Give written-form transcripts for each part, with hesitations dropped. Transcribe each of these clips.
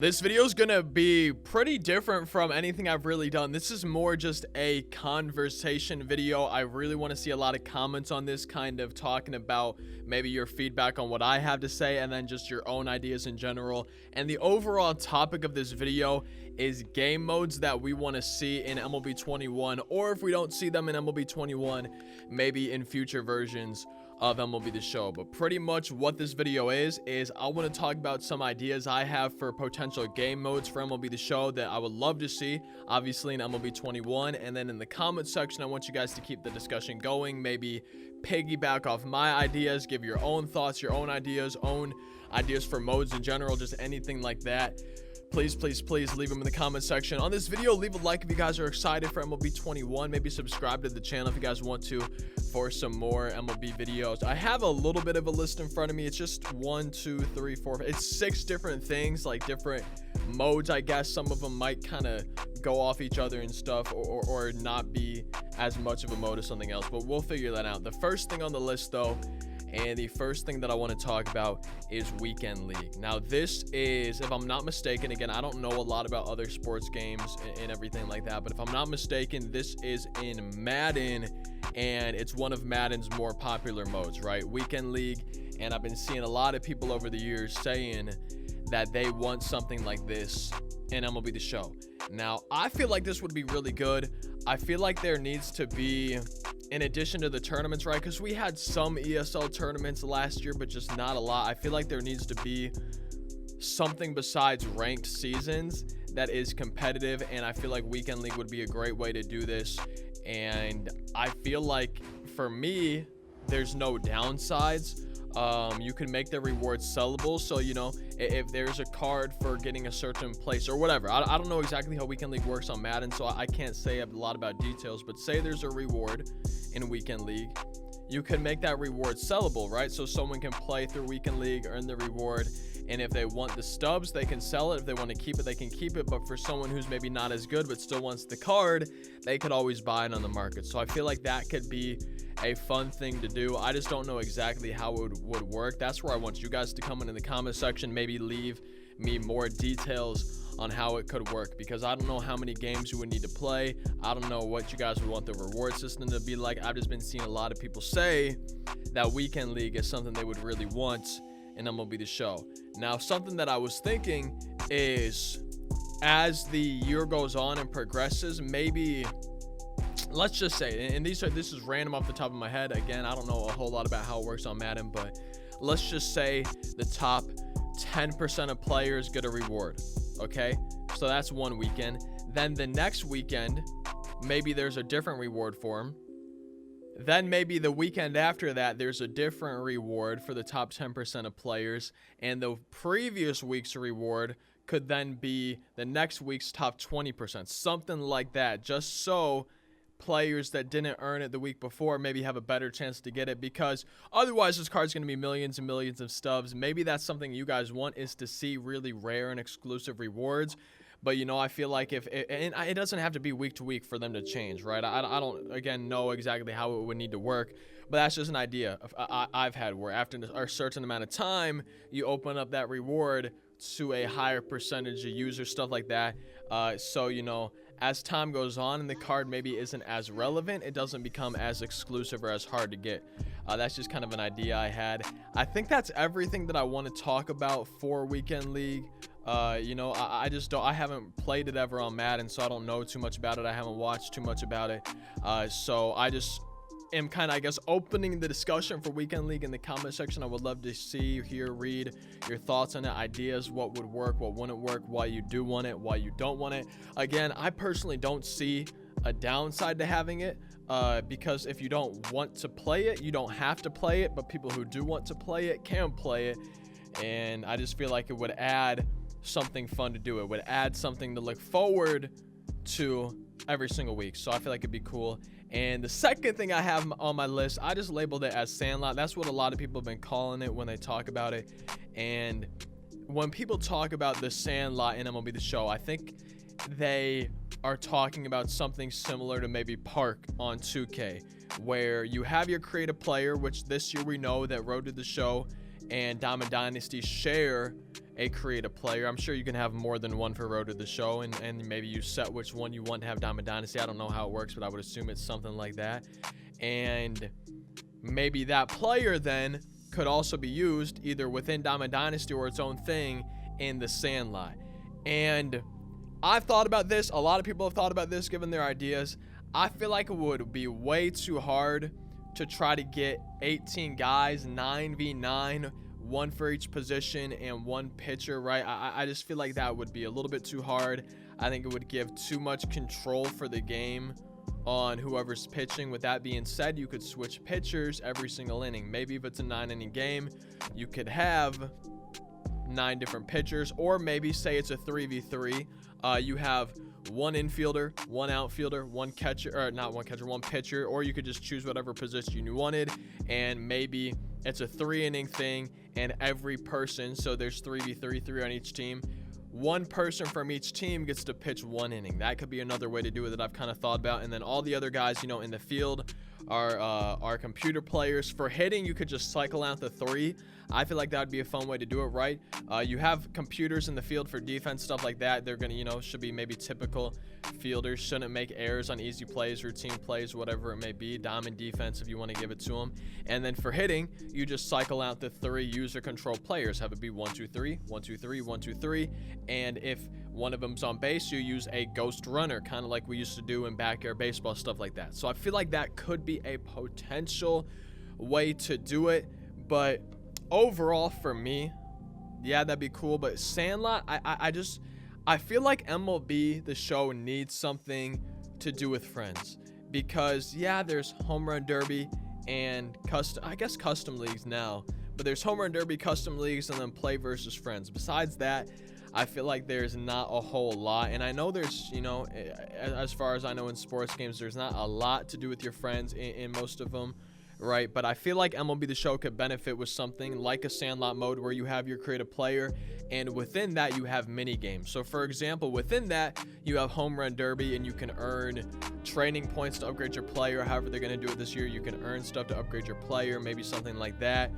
This video is gonna be pretty different from anything I've really done. This is more just a conversation video. I really want to see a lot of comments on this, kind of talking about maybe your feedback on what I have to say and then just your own ideas in general. And the overall topic of this video is game modes that we want to see in MLB 21, or if we don't see them in MLB 21, maybe in future versions of MLB The Show. But pretty much what this video is I want to talk about some ideas I have for potential game modes for MLB The Show that I would love to see, obviously in MLB 21. And then in the comment section, I want you guys to keep the discussion going, maybe piggyback off my ideas, give your own thoughts, your own ideas for modes in general, just anything like that. Please leave them in the comment section. On this video, leave a like if you guys are excited for MLB 21. Maybe subscribe to the channel if you guys want to for some more MLB videos. I have a little bit of a list in front of me. It's just 1, 2, 3, 4. It's 6 different things, like different modes, I guess. Some of them might kind of go off each other and stuff, or not be as much of a mode as something else, but we'll figure that out. The first thing on the list, though, and the first thing that I want to talk about is Weekend League. Now, this is, if I'm not mistaken, again, I don't know a lot about other sports games and everything like that, but if I'm not mistaken, this is in Madden, and it's one of Madden's more popular modes, right? Weekend League. And I've been seeing a lot of people over the years saying that they want something like this in MLB The Show. Now, I feel like this would be really good. I feel like there needs to be, in addition to the tournaments, right? Because we had some ESL tournaments last year, but just not a lot. I feel like there needs to be something besides ranked seasons that is competitive, and I feel like Weekend League would be a great way to do this. And I feel like, for me, there's no downsides. You can make the rewards sellable, so you know, if there's a card for getting a certain place or whatever, I don't know exactly how Weekend League works on Madden, so I can't say a lot about details, but say there's a reward in Weekend League, you can make that reward sellable, right? So someone can play through Weekend League, earn the reward, and if they want the stubs, they can sell it. If they want to keep it, they can keep it. But for someone who's maybe not as good but still wants the card, they could always buy it on the market. So I feel like that could be a fun thing to do. I just don't know exactly how it would work. That's where I want you guys to comment in the comment section, maybe leave me more details on how it could work, because I don't know how many games you would need to play. I don't know what you guys would want the reward system to be like. I've just been seeing a lot of people say that Weekend League is something they would really want in MLB The Show. Now, something that I was thinking is, as the year goes on and progresses, maybe, let's just say, and this is random off the top of my head, again, I don't know a whole lot about how it works on Madden, but let's just say the top 10% of players get a reward. Okay, so that's one weekend. Then the next weekend, maybe there's a different reward for them. Then maybe the weekend after that, there's a different reward for the top 10% of players. And the previous week's reward could then be the next week's top 20%, something like that, just so players that didn't earn it the week before maybe have a better chance to get it, because otherwise this card's going to be millions and millions of stubs. Maybe that's something you guys want, is to see really rare and exclusive rewards. But you know, I feel like if it doesn't have to be week to week for them to change, right? I don't, again, know exactly how it would need to work, but that's just an idea I've had, where after a certain amount of time, you open up that reward to a higher percentage of users, stuff like that. So, you know, as time goes on and the card maybe isn't as relevant, it doesn't become as exclusive or as hard to get. That's just kind of an idea I had. I think that's everything that I want to talk about for Weekend League. You know, I just don't, I haven't played it ever on Madden, so I don't know too much about it. I haven't watched too much about it. So I just am kind of, I guess, opening the discussion for Weekend League in the comment section. I would love to see, hear, read your thoughts on it, ideas, what would work, what wouldn't work, why you do want it, why you don't want it. Again, I personally don't see a downside to having it, because if you don't want to play it, you don't have to play it, but people who do want to play it can play it. And I just feel like it would add something fun to do. It would add something to look forward to every single week. So I feel like it'd be cool. And the second thing I have on my list, I just labeled it as Sandlot. That's what a lot of people have been calling it when they talk about it. And when people talk about the Sandlot in MLB The Show, I think they are talking about something similar to maybe Park on 2K, where you have your creative player, which this year we know that Road to the Show and Diamond Dynasty share a creative player. I'm sure you can have more than one for Road to the Show, and maybe you set which one you want to have Diamond Dynasty. I don't know how it works, but I would assume it's something like that. And maybe that player then could also be used either within Diamond Dynasty or its own thing in the Sandlot. And I've thought about this. A lot of people have thought about this, given their ideas. I feel like it would be way too hard to try to get 18 guys, 9v9, one for each position and one pitcher, right? I just feel like that would be a little bit too hard. I think it would give too much control for the game on whoever's pitching. With that being said, you could switch pitchers every single inning. Maybe if it's a 9-inning game, you could have 9 different pitchers, or maybe say it's a 3v3. You have one infielder, one outfielder, one catcher, or not one catcher, one pitcher, or you could just choose whatever position you wanted, and maybe it's a 3-inning thing, and every person, so there's 3v3, 3 on each team, one person from each team gets to pitch 1 inning. That could be another way to do it that I've kind of thought about. And then all the other guys, you know, in the field are computer players. For hitting, you could just cycle out the 3. I feel like that would be a fun way to do it, right? You have computers in the field for defense, stuff like that. They're gonna, you know, should be maybe typical fielders, shouldn't make errors on easy plays, routine plays, whatever it may be. Diamond defense if you want to give it to them. And then for hitting, you just cycle out the 3 user control players. Have it be 1 2 3 1 2 3 1 2 3. And if one of them's on base, you use a ghost runner, kind of like we used to do in backyard baseball, stuff like that. So I feel like that could be a potential way to do it. But overall, for me, yeah, that'd be cool. But Sandlot, I feel like MLB The Show needs something to do with friends, because yeah, there's home run derby and custom leagues now, but there's home run derby, custom leagues, and then play versus friends. Besides that, I feel like there's not a whole lot. And I know there's, you know, as far as I know in sports games, there's not a lot to do with your friends in most of them, right? But I feel like MLB The Show could benefit with something like a Sandlot mode where you have your creative player, and within that you have mini games. So for example, within that you have home run derby, and you can earn training points to upgrade your player. However they're going to do it this year, you can earn stuff to upgrade your player, maybe something like that.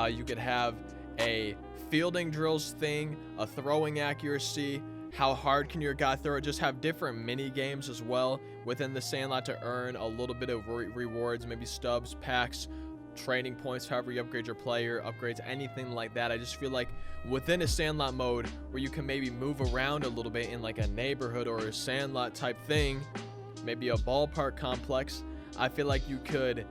You could have a fielding drills thing, a throwing accuracy, how hard can your guy throw it. Just have different mini games as well within the Sandlot to earn a little bit of rewards, maybe stubs, packs, training points, however you upgrade your player, upgrades, anything like that. I just feel like within a Sandlot mode where you can maybe move around a little bit in like a neighborhood or a Sandlot type thing, maybe a ballpark complex, I feel like you could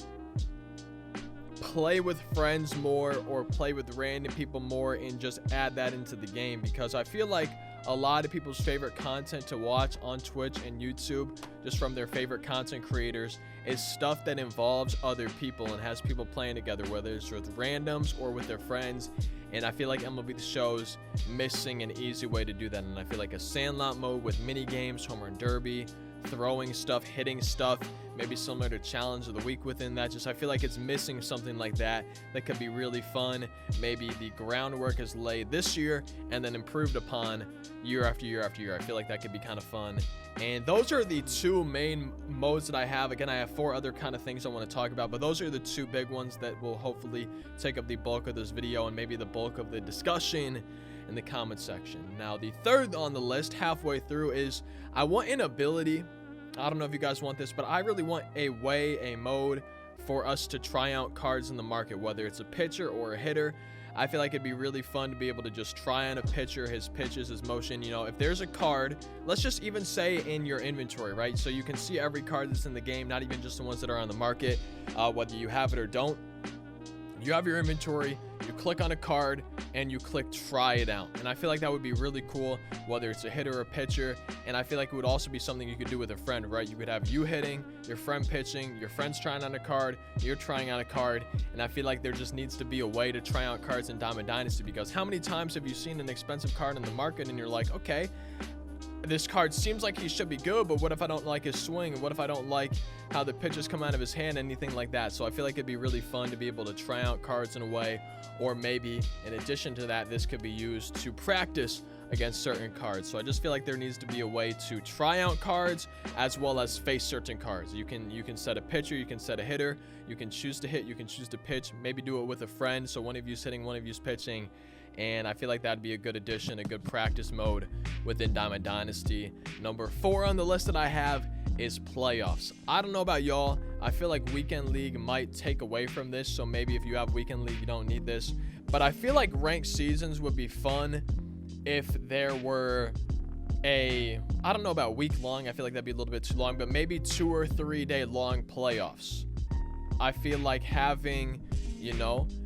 play with friends more or play with random people more and just add that into the game. Because I feel like a lot of people's favorite content to watch on Twitch and YouTube, just from their favorite content creators, is stuff that involves other people and has people playing together, whether it's with randoms or with their friends. And I feel like MLB The Show's missing an easy way to do that. And I feel like a Sandlot mode with mini games, home run derby, throwing stuff, hitting stuff, maybe similar to challenge of the week within that. Just I feel like it's missing something like that could be really fun. Maybe the groundwork is laid this year and then improved upon year after year after year. I feel like that could be kind of fun. And those are the 2 main modes that I have. Again, I have 4 other kind of things I want to talk about, but those are the 2 big ones that will hopefully take up the bulk of this video and maybe the bulk of the discussion in the comment section. Now, the third on the list, halfway through, is I want an ability. I don't know if you guys want this, but I really want a mode for us to try out cards in the market, whether it's a pitcher or a hitter. I feel like it'd be really fun to be able to just try on a pitcher, his pitches, his motion. You know, if there's a card, let's just even say in your inventory, right? So you can see every card that's in the game, not even just the ones that are on the market, whether you have it or don't. You have your inventory, you click on a card, and you click try it out. And I feel like that would be really cool, whether it's a hitter or a pitcher. And I feel like it would also be something you could do with a friend, right? You could have you hitting, your friend pitching, your friend's trying on a card, you're trying on a card. And I feel like there just needs to be a way to try out cards in Diamond Dynasty, because how many times have you seen an expensive card in the market and you're like, okay, this card seems like he should be good, but what if I don't like his swing? And what if I don't like how the pitches come out of his hand, anything like that? So I feel like it'd be really fun to be able to try out cards in a way, or maybe in addition to that, this could be used to practice against certain cards. So I just feel like there needs to be a way to try out cards as well as face certain cards. You can set a pitcher, you can set a hitter, you can choose to hit, you can choose to pitch, maybe do it with a friend, so one of you's hitting, one of you's pitching. and I feel like that'd be a good addition, a good practice mode within Diamond Dynasty. Number 4 on the list that I have is playoffs. I don't know about y'all. I feel like Weekend League might take away from this, so maybe if you have Weekend League, you don't need this. But I feel like ranked seasons would be fun if there were I don't know about week long. I feel like that'd be a little bit too long, but maybe 2 or 3 day long playoffs. I feel like having,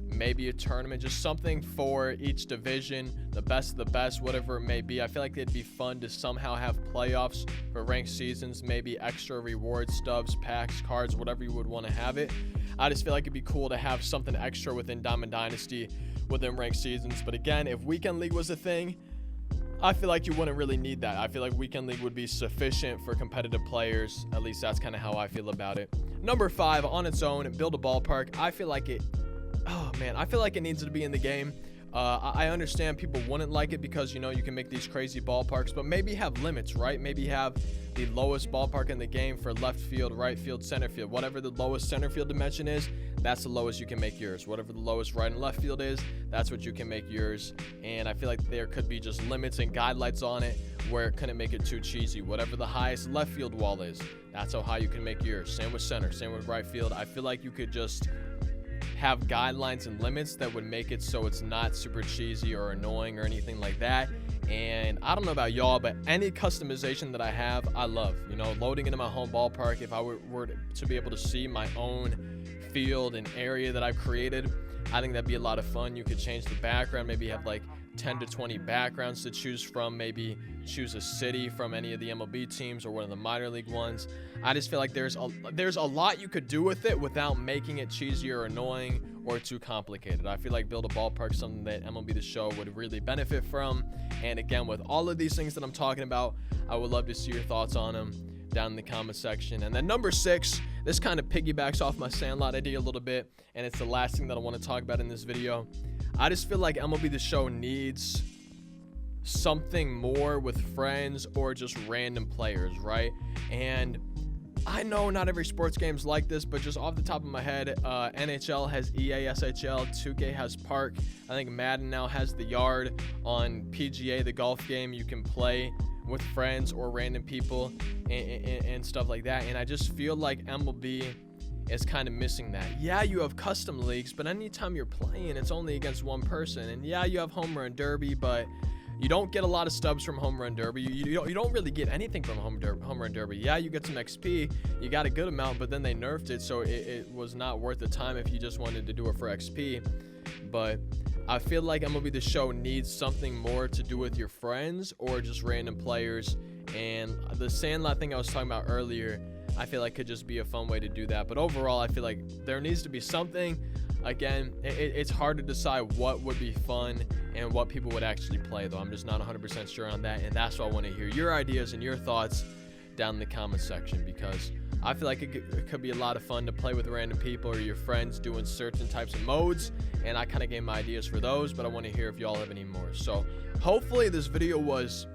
maybe a tournament, just something for each division, the best of the best, whatever it may be. I feel like it'd be fun to somehow have playoffs for ranked seasons, maybe extra rewards, stubs, packs, cards, whatever you would want to have it. I just feel like it'd be cool to have something extra within Diamond Dynasty within ranked seasons. But again, if Weekend League was a thing, I feel like you wouldn't really need that. I feel like Weekend League would be sufficient for competitive players. At least that's kind of how I feel about it. Number 5, on its own, build a ballpark. I feel like it needs to be in the game. I understand people wouldn't like it because, you can make these crazy ballparks, but maybe have limits, right? Maybe have the lowest ballpark in the game for left field, right field, center field. Whatever the lowest center field dimension is, that's the lowest you can make yours. Whatever the lowest right and left field is, that's what you can make yours. And I feel like there could be just limits and guidelines on it where it couldn't make it too cheesy. Whatever the highest left field wall is, that's how high you can make yours. Same with center, same with right field. I feel like you could just have guidelines and limits that would make it so it's not super cheesy or annoying or anything like that. And I don't know about y'all, but any customization that I have, I love. Loading into my home ballpark, if I were to be able to see my own field and area that I've created, I think that'd be a lot of fun. You could change the background, maybe have like 10 to 20 backgrounds to choose from, maybe choose a city from any of the MLB teams or one of the minor league ones. I just feel like there's a lot you could do with it without making it cheesy or annoying or too complicated. I feel like build a ballpark, something that MLB The Show would really benefit from. And again, with all of these things that I'm talking about, I would love to see your thoughts on them down in the comment section. And then number 6, this kind of piggybacks off my Sandlot idea a little bit, and it's the last thing that I want to talk about in this video. I just feel like MLB The Show needs something more with friends or just random players, right? And I know not every sports game's like this, but just off the top of my head, NHL has EA SHL, 2K has Park. I think Madden now has the Yard. On PGA, the golf game, you can play with friends or random people and stuff like that. And I just feel like MLB is kind of missing that. Yeah, you have custom leagues, but anytime you're playing, it's only against one person. And yeah, you have Home Run Derby, but you don't get a lot of stubs from Home Run Derby. You don't really get anything from Home Run Derby. Yeah, you get some XP. You got a good amount, but then they nerfed it, so it was not worth the time if you just wanted to do it for XP. But I feel like MLB The Show needs something more to do with your friends or just random players. And the Sandlot thing I was talking about earlier, I feel like could just be a fun way to do that. But overall, I feel like there needs to be something. Again, it's hard to decide what would be fun and what people would actually play, though. I'm just not 100% sure on that, and that's why I want to hear your ideas and your thoughts down in the comment section, because I feel like it could be a lot of fun to play with random people or your friends doing certain types of modes, and I kind of gave my ideas for those, but I want to hear if y'all have any more. So hopefully this video was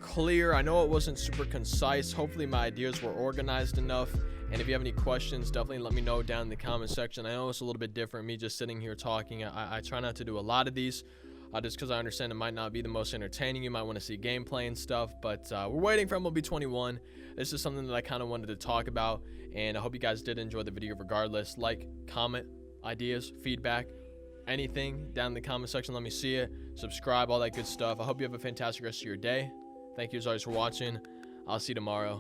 clear. I know it wasn't super concise. Hopefully my ideas were organized enough. And if you have any questions, definitely let me know down in the comment section. I know it's a little bit different, me just sitting here talking. I try not to do a lot of these just because I understand it might not be the most entertaining. You might want to see gameplay and stuff, but we're waiting for MLB 21. This is something that I kind of wanted to talk about, and I hope you guys did enjoy the video regardless. Like, comment, ideas, feedback, anything down in the comment section. Let me see it. Subscribe, all that good stuff. I hope you have a fantastic rest of your day. Thank you as always for watching. I'll see you tomorrow.